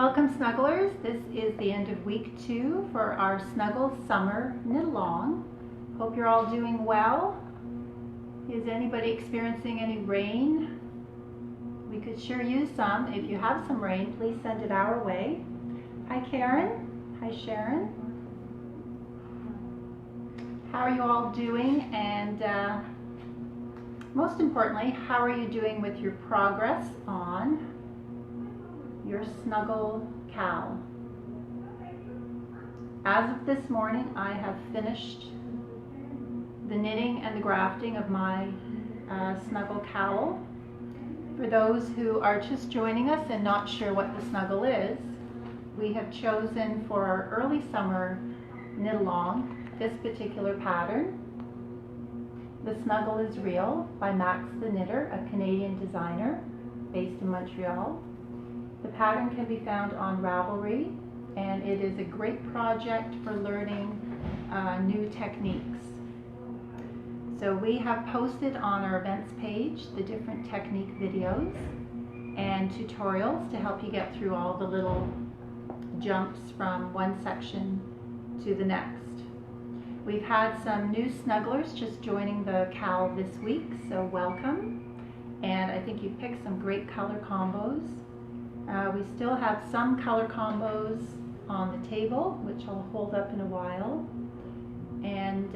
Welcome snugglers, this is the end of week 2 for our Snuggle Summer Knit Along. Hope you're all doing well. Is anybody experiencing any rain? We could sure use some. If you have some rain, please send it our way. Hi Karen, hi Sharon. How are you all doing? And most importantly, how are you doing with your progress on your Snuggle Kal? As of this morning, I have finished the knitting and the grafting of my Snuggle Cowl. For those who are just joining us and not sure what the snuggle is, we have chosen for our early summer knit along this particular pattern. The Snuggle is Real by Max the Knitter, a Canadian designer based in Montreal. The pattern can be found on Ravelry, and it is a great project for learning new techniques. So we have posted on our events page the different technique videos and tutorials to help you get through all the little jumps from one section to the next. We've had some new snugglers just joining the cowl this week, so welcome. And I think you've picked some great color combos. We still have some color combos on the table, which I'll hold up in a while. And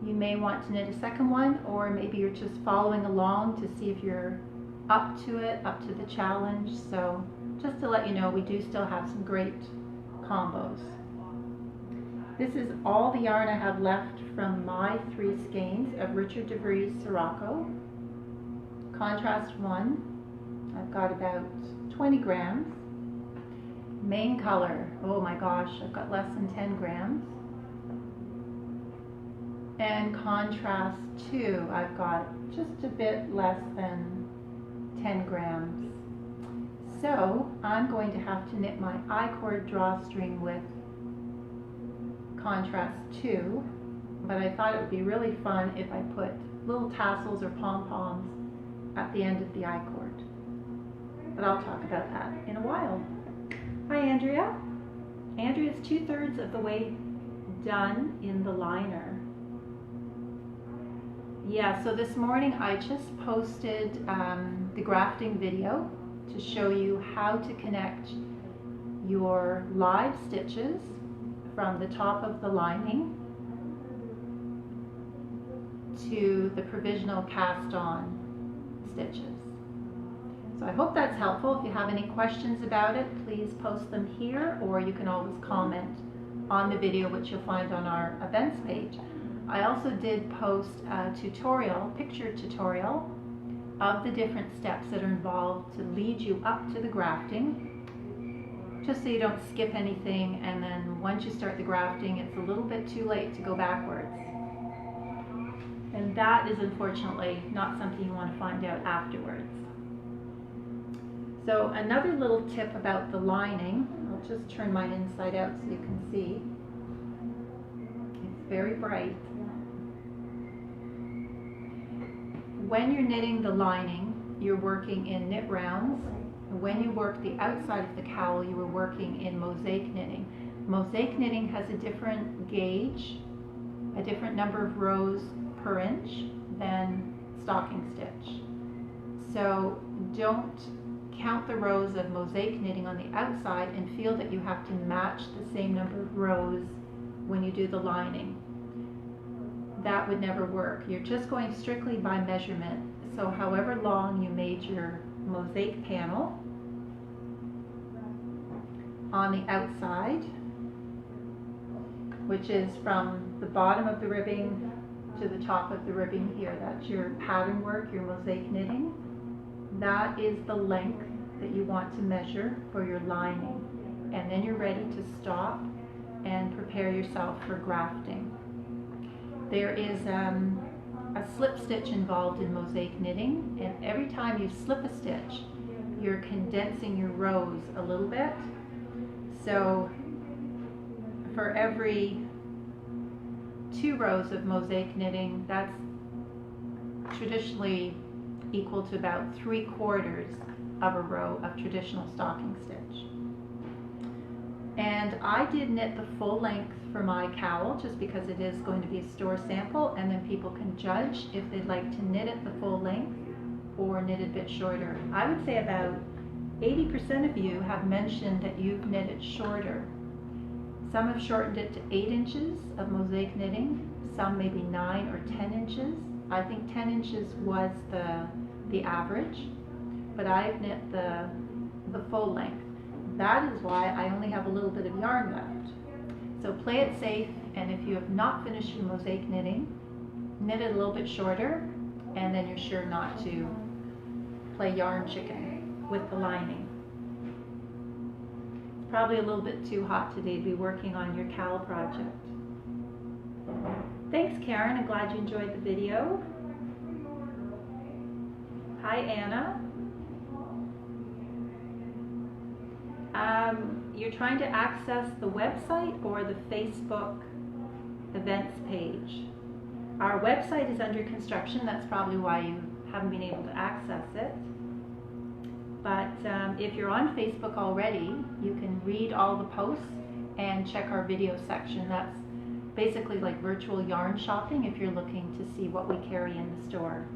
you may want to knit a second one, or maybe you're just following along to see if you're up to it, up to the challenge. So just to let you know, we do still have some great combos. This is all the yarn I have left from my 3 skeins of Richard DeVries Sirocco. Contrast 1. I've got about 20 grams. Main color, oh my gosh, I've got less than 10 grams. And contrast 2, I've got just a bit less than 10 grams. So I'm going to have to knit my I-cord drawstring with contrast 2, but I thought it would be really fun if I put little tassels or pom-poms at the end of the I-cord. But I'll talk about that in a while. Hi Andrea. Andrea's 2/3 of the way done in the liner. Yeah, so this morning I just posted the grafting video to show you how to connect your live stitches from the top of the lining to the provisional cast on stitches. So I hope that's helpful. If you have any questions about it, please post them here, or you can always comment on the video, which you'll find on our events page. I also did post a tutorial, picture tutorial, of the different steps that are involved to lead you up to the grafting, just so you don't skip anything, and then once you start the grafting, it's a little bit too late to go backwards. And that is unfortunately not something you want to find out afterwards. So another little tip about the lining, I'll just turn mine inside out so you can see. It's very bright. When you're knitting the lining, you're working in knit rounds. When you work the outside of the cowl, you were working in mosaic knitting. Mosaic knitting has a different gauge, a different number of rows per inch than stocking stitch. So don't count the rows of mosaic knitting on the outside and feel that you have to match the same number of rows when you do the lining. That would never work. You're just going strictly by measurement. So however long you made your mosaic panel on the outside, which is from the bottom of the ribbing to the top of the ribbing here, that's your pattern work, your mosaic knitting. That is the length that you want to measure for your lining. And then you're ready to stop and prepare yourself for grafting. There is a slip stitch involved in mosaic knitting, and every time you slip a stitch, you're condensing your rows a little bit. So for every 2 rows of mosaic knitting, that's traditionally equal to about 3/4 of a row of traditional stocking stitch. And I did knit the full length for my cowl just because it is going to be a store sample, and then people can judge if they'd like to knit it the full length or knit it a bit shorter. I would say about 80% of you have mentioned that you've knit it shorter. Some have shortened it to 8 inches of mosaic knitting, some maybe 9 or 10 inches. I think 10 inches was the average, but I've knit the full length. That is why I only have a little bit of yarn left. So play it safe, and if you have not finished your mosaic knitting, knit it a little bit shorter, and then you're sure not to play yarn chicken with the lining. It's probably a little bit too hot today to be working on your cowl project. Thanks, Karen. I'm glad you enjoyed the video. Hi, Anna. You're trying to access the website or the Facebook events page. Our website is under construction. That's probably why you haven't been able to access it. But if you're on Facebook already, you can read all the posts and check our video section. That's basically like virtual yarn shopping if you're looking to see what we carry in the store.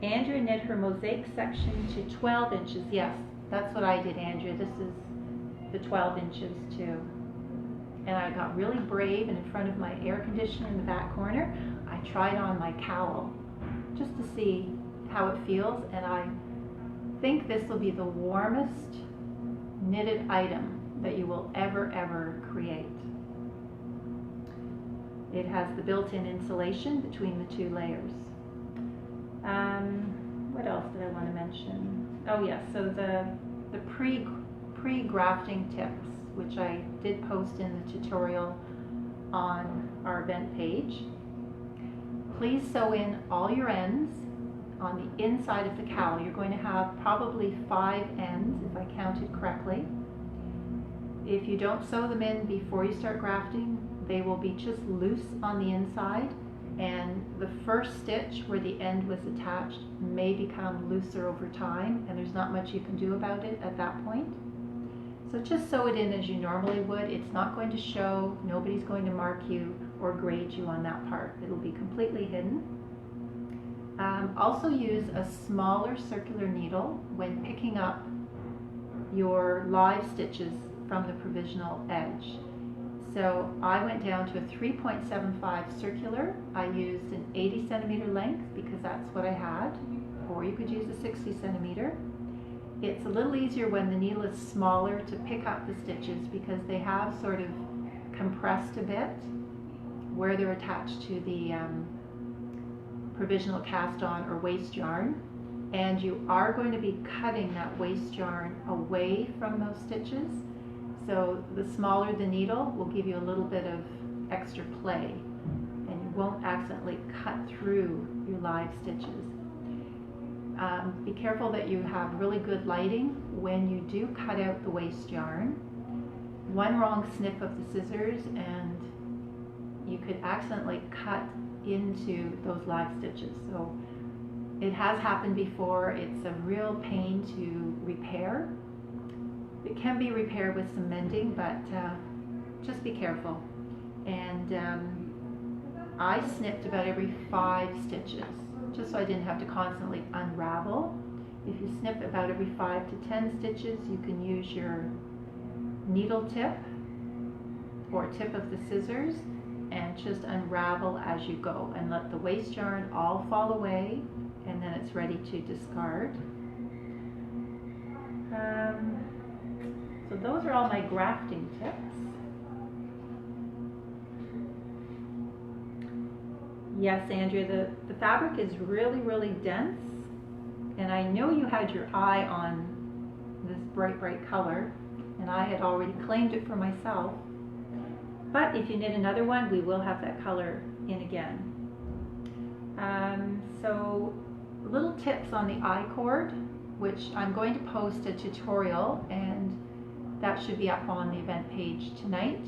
Andrea knit her mosaic section to 12 inches. Yes, that's what I did, Andrea. This is the 12 inches too. And I got really brave, and in front of my air conditioner in the back corner, I tried on my cowl just to see how it feels, and I think this will be the warmest knitted item that you will ever create. It has the built-in insulation between the 2 layers. What else did I want to mention? Oh yes, so the pre-grafting tips, which I did post in the tutorial on our event page. Please sew in all your ends on the inside of the cowl. You're going to have probably 5 ends, if I counted correctly. If you don't sew them in before you start grafting, they will be just loose on the inside, and the first stitch where the end was attached may become looser over time, and there's not much you can do about it at that point. So just sew it in as you normally would. It's not going to show, nobody's going to mark you or grade you on that part. It'll be completely hidden. Also use a smaller circular needle when picking up your live stitches from the provisional edge. So I went down to a 3.75 circular. I used an 80 centimeter length because that's what I had, or you could use a 60 centimeter. It's a little easier when the needle is smaller to pick up the stitches because they have sort of compressed a bit where they're attached to the provisional cast on or waste yarn, and you are going to be cutting that waste yarn away from those stitches. So the smaller the needle will give you a little bit of extra play, and you won't accidentally cut through your live stitches. Be careful that you have really good lighting when you do cut out the waste yarn. One wrong snip of the scissors and you could accidentally cut into those live stitches. So it has happened before. It's a real pain to repair. It can be repaired with some mending, but just be careful. And I snipped about every 5 stitches, just so I didn't have to constantly unravel. If you snip about every 5 to 10 stitches, you can use your needle tip or tip of the scissors and just unravel as you go and let the waste yarn all fall away, and then it's ready to discard. So those are all my grafting tips. Yes, Andrea, the fabric is really dense, and I know you had your eye on this bright color, and I had already claimed it for myself. But if you knit another one, we will have that color in again. So little tips on the I-cord, which I'm going to post a tutorial, and that should be up on the event page tonight.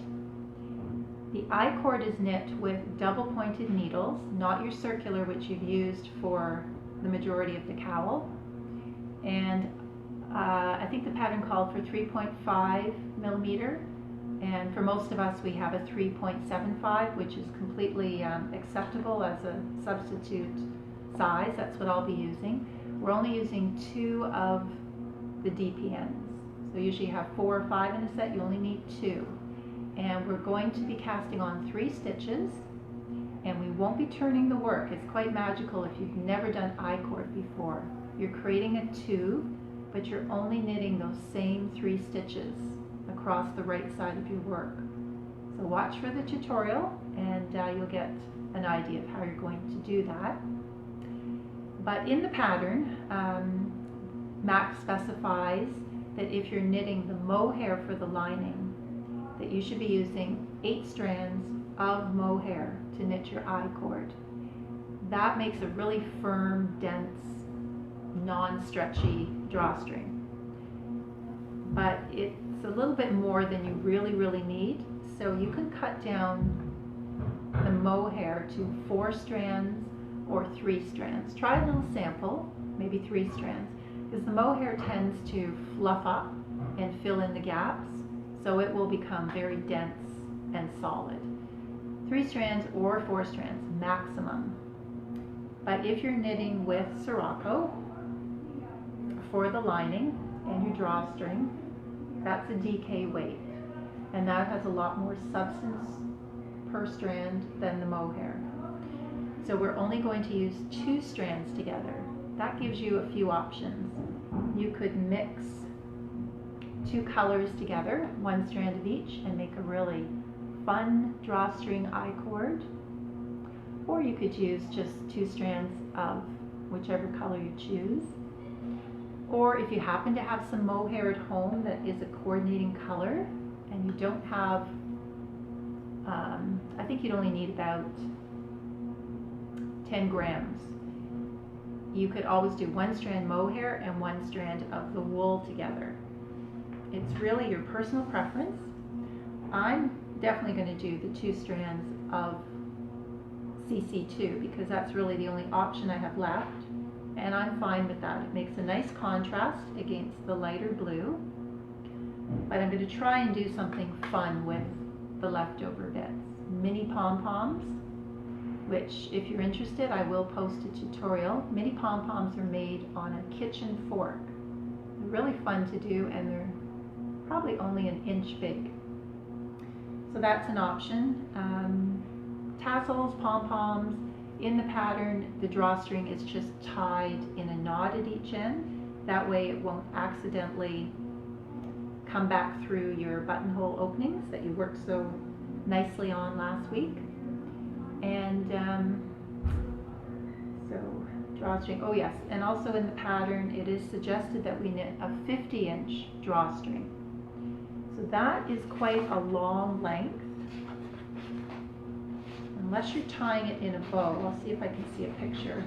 The I-cord is knit with double pointed needles, not your circular which you've used for the majority of the cowl. And I think the pattern called for 3.5 millimeter, and for most of us we have a 3.75, which is completely acceptable as a substitute size. That's what I'll be using. We're only using 2 of the DPNs. So usually you have 4 or 5 in a set, you only need 2. And we're going to be casting on 3 stitches, and we won't be turning the work. It's quite magical if you've never done I-cord before. You're creating a tube, but you're only knitting those same 3 stitches across the right side of your work. So watch for the tutorial, and you'll get an idea of how you're going to do that. But in the pattern, Mac specifies that if you're knitting the mohair for the lining, that you should be using 8 strands of mohair to knit your I-cord. That makes a really firm, dense, non-stretchy drawstring. But it's a little bit more than you really need, so you can cut down the mohair to 4 strands or 3 strands. Try a little sample, maybe 3 strands, because the mohair tends to fluff up and fill in the gaps, so it will become very dense and solid. 3 strands or 4 strands maximum. But if you're knitting with Sirocco for the lining and your drawstring, that's a DK weight, and that has a lot more substance per strand than the mohair. So we're only going to use 2 strands together. That gives you a few options. You could mix 2 colors together, 1 strand of each, and make a really fun drawstring I-cord. Or you could use just 2 strands of whichever color you choose. Or if you happen to have some mohair at home that is a coordinating color, and you don't have, I think you'd only need about 10 grams. You could always do 1 strand mohair and 1 strand of the wool together. It's really your personal preference. I'm definitely going to do the 2 strands of CC2 because that's really the only option I have left, and I'm fine with that. It makes a nice contrast against the lighter blue, but I'm going to try and do something fun with the leftover bits. Mini pom-poms, which if you're interested I will post a tutorial. Mini pom-poms are made on a kitchen fork. They're really fun to do, and they're probably only an inch big. So that's an option. Tassels, pom-poms. In the pattern, the drawstring is just tied in a knot at each end. That way it won't accidentally come back through your buttonhole openings that you worked so nicely on last week. And so drawstring, oh yes, and also in the pattern it is suggested that we knit a 50-inch drawstring. So that is quite a long length. Unless you're tying it in a bow, I'll see if I can see a picture.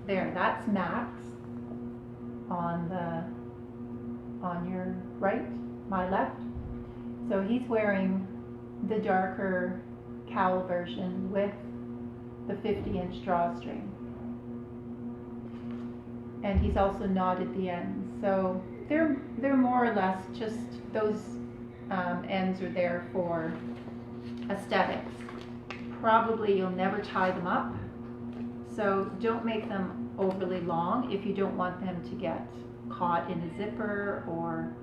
There, that's Max on your right, my left. So he's wearing the darker cowl version with the 50-inch drawstring. And he's also knotted the ends. So they're more or less just those ends are there for aesthetics. Probably you'll never tie them up, so don't make them overly long if you don't want them to get caught in a zipper or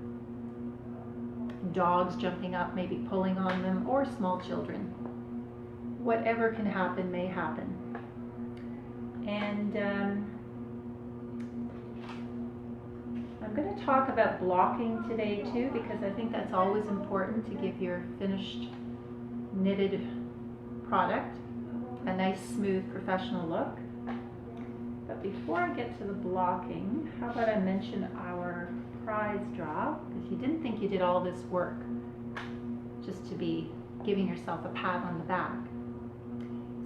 dogs jumping up maybe pulling on them, or small children. Whatever can happen may happen. And I'm going to talk about blocking today too, because I think that's always important to give your finished knitted product a nice, smooth, professional look. But before I get to the blocking, how about I mention our prize draw, because you didn't think you did all this work just to be giving yourself a pat on the back.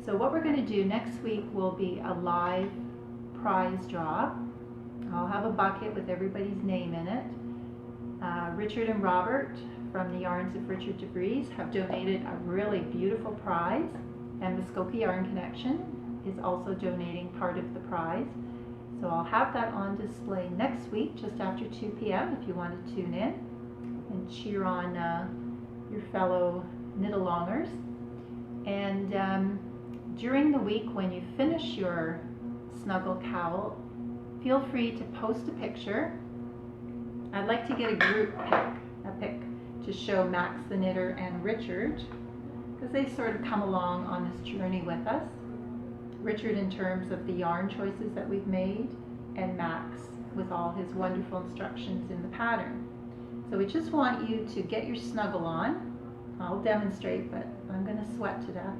So what we're going to do next week will be a live prize draw. I'll have a bucket with everybody's name in it. Richard and Robert from the Yarns of Richard DeVries have donated a really beautiful prize, and Muskoka Yarn Connection is also donating part of the prize. So I'll have that on display next week just after 2 p.m. if you want to tune in and cheer on your fellow knit-alongers. And during the week when you finish your Snuggle Cowl, feel free to post a picture. I'd like to get a group pic to show Max the knitter and Richard, because they sort of come along on this journey with us. Richard in terms of the yarn choices that we've made, and Max with all his wonderful instructions in the pattern. So we just want you to get your snuggle on. I'll demonstrate, but I'm going to sweat to death.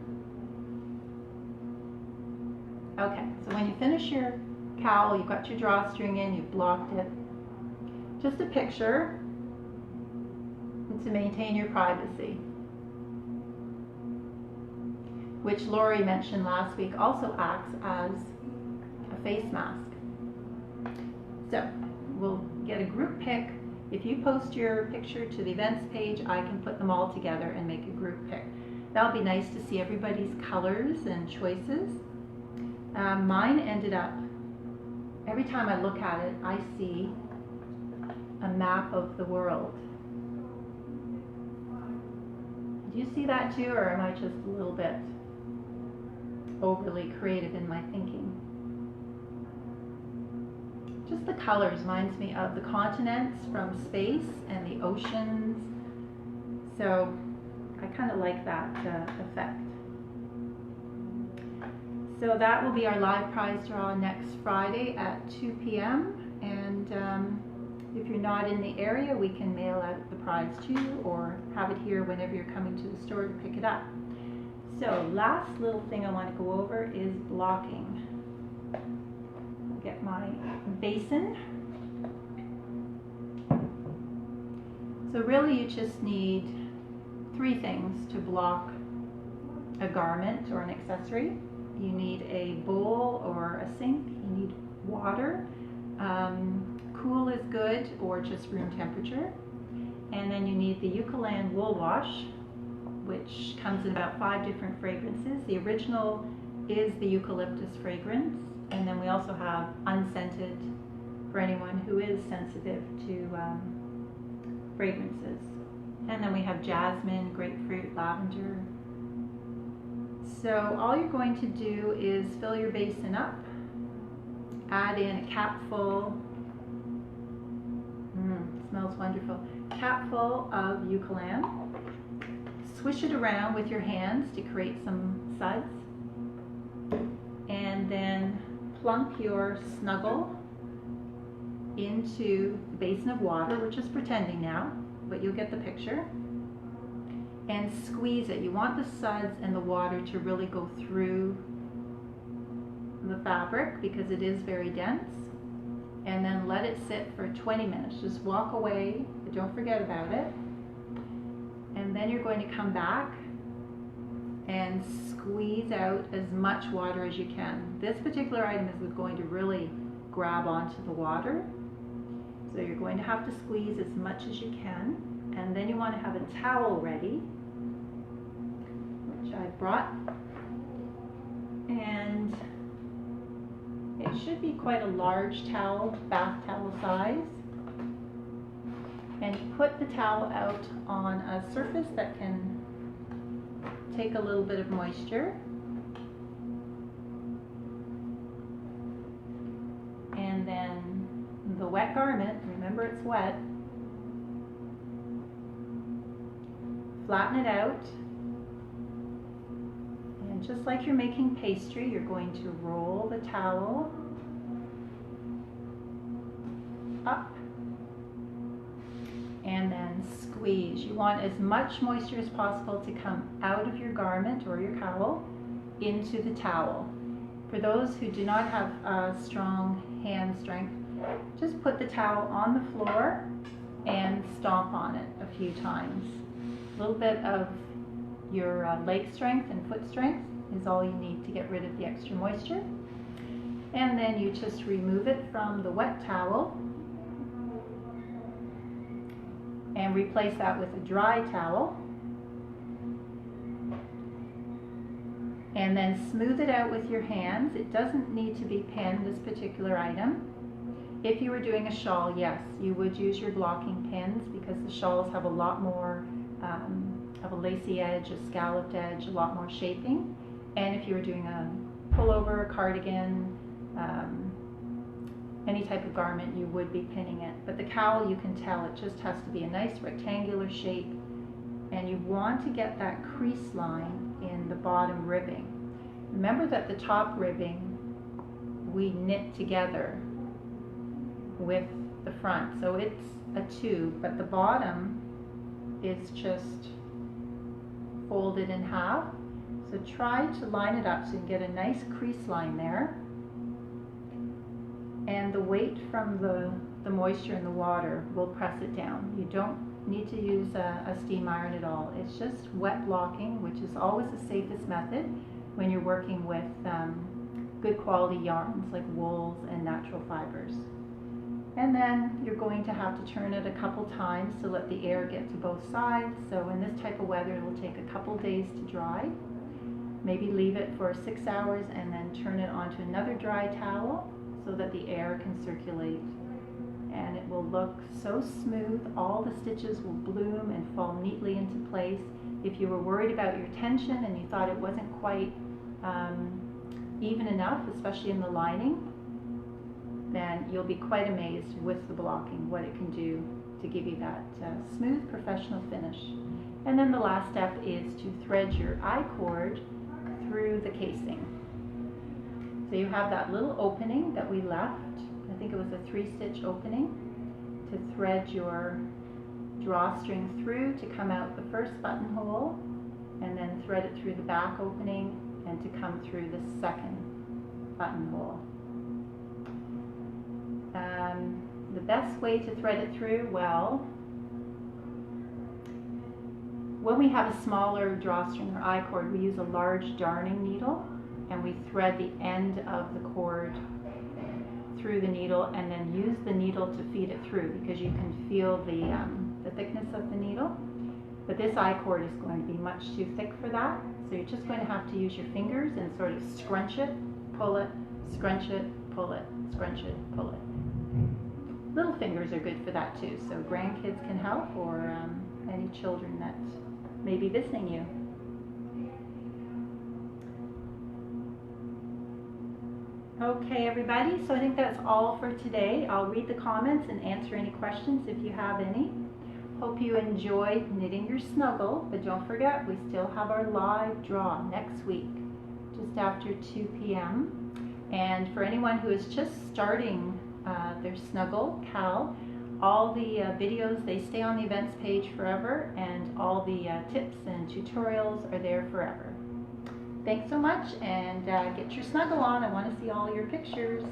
Okay, so when you finish your cowl, you've got your drawstring in, you've blocked it. Just a picture to maintain your privacy, which Lori mentioned last week also acts as a face mask. So we'll get a group pic. If you post your picture to the events page, I can put them all together and make a group pic. That'll be nice to see everybody's colors and choices. Mine ended up, every time I look at it, I see a map of the world. Do you see that too, or am I just a little bit overly creative in my thinking? Just the colors reminds me of the continents from space and the oceans. So I kind of like that effect. So that will be our live prize draw next Friday at 2 p.m. And if you're not in the area, we can mail out the prize to you or have it here whenever you're coming to the store to pick it up. So last little thing I want to go over is blocking. I'll get my basin. So really you just need 3 things to block a garment or an accessory. You need a bowl or a sink, you need water, cool is good or just room temperature, and then you need the Eucalan wool wash, which comes in about 5 different fragrances. The original is the eucalyptus fragrance, and then we also have unscented for anyone who is sensitive to fragrances. And then we have jasmine, grapefruit, lavender. So all you're going to do is fill your basin up, add in a capful, smells wonderful, capful of Eucalan. Swish it around with your hands to create some suds, and then plunk your snuggle into the basin of water. We're just pretending now, but you'll get the picture. And squeeze it. You want the suds and the water to really go through the fabric because it is very dense. And then let it sit for 20 minutes. Just walk away, but don't forget about it. And then you're going to come back and squeeze out as much water as you can. This particular item is going to really grab onto the water. So you're going to have to squeeze as much as you can. And then you want to have a towel ready, which I brought. And it should be quite a large towel, bath towel size. And you put the towel out on a surface that can take a little bit of moisture. And then the wet garment, remember it's wet, flatten it out, and just like you're making pastry, you're going to roll the towel up and then squeeze. You want as much moisture as possible to come out of your garment or your cowl into the towel. For those who do not have strong hand strength, just put the towel on the floor and stomp on it a few times. A little bit of your leg strength and foot strength is all you need to get rid of the extra moisture. And then you just remove it from the wet towel and replace that with a dry towel. and then smooth it out with your hands. It doesn't need to be pinned, this particular item. If you were doing a shawl, yes, you would use your blocking pins, because the shawls have a lot more, have a lacy edge, a scalloped edge, a lot more shaping. And if you were doing a pullover, a cardigan, any type of garment, you would be pinning it. But the cowl, you can tell, it just has to be a nice rectangular shape, and you want to get that crease line in the bottom ribbing. Remember that the top ribbing we knit together with the front, so it's a tube, but the bottom is just folded in half. So try to line it up so you can get a nice crease line there. And the weight from the moisture in the water will press it down. You don't need to use a steam iron at all. It's just wet blocking, which is always the safest method when you're working with good quality yarns like wools and natural fibers. And then you're going to have to turn it a couple times to let the air get to both sides. So in this type of weather, it will take a couple days to dry. Maybe leave it for 6 hours and then turn it onto another dry towel so that the air can circulate. And it will look so smooth. All the stitches will bloom and fall neatly into place. If you were worried about your tension and you thought it wasn't quite even enough, especially in the lining, then you'll be quite amazed with the blocking, what it can do to give you that smooth, professional finish. And then the last step is to thread your I-cord through the casing. So you have that little opening that we left. I think it was a 3-stitch opening, to thread your drawstring through to come out the first buttonhole, and then thread it through the back opening and to come through the second buttonhole. The best way to thread it through, well, when we have a smaller drawstring or I-cord, we use a large darning needle, and we thread the end of the cord through the needle and then use the needle to feed it through, because you can feel the thickness of the needle. But this I-cord is going to be much too thick for that, so you're just going to have to use your fingers and sort of scrunch it, pull it, scrunch it, pull it, scrunch it, pull it. Little fingers are good for that too, so grandkids can help, or any children that may be visiting you. Okay, everybody, so I think that's all for today. I'll read the comments and answer any questions if you have any. Hope you enjoyed knitting your snuggle, but don't forget, we still have our live draw next week, just after 2 p.m. And for anyone who is just starting their Snuggle Kal, all the videos, they stay on the events page forever, and all the tips and tutorials are there forever. Thanks so much, and get your snuggle on. I want to see all your pictures.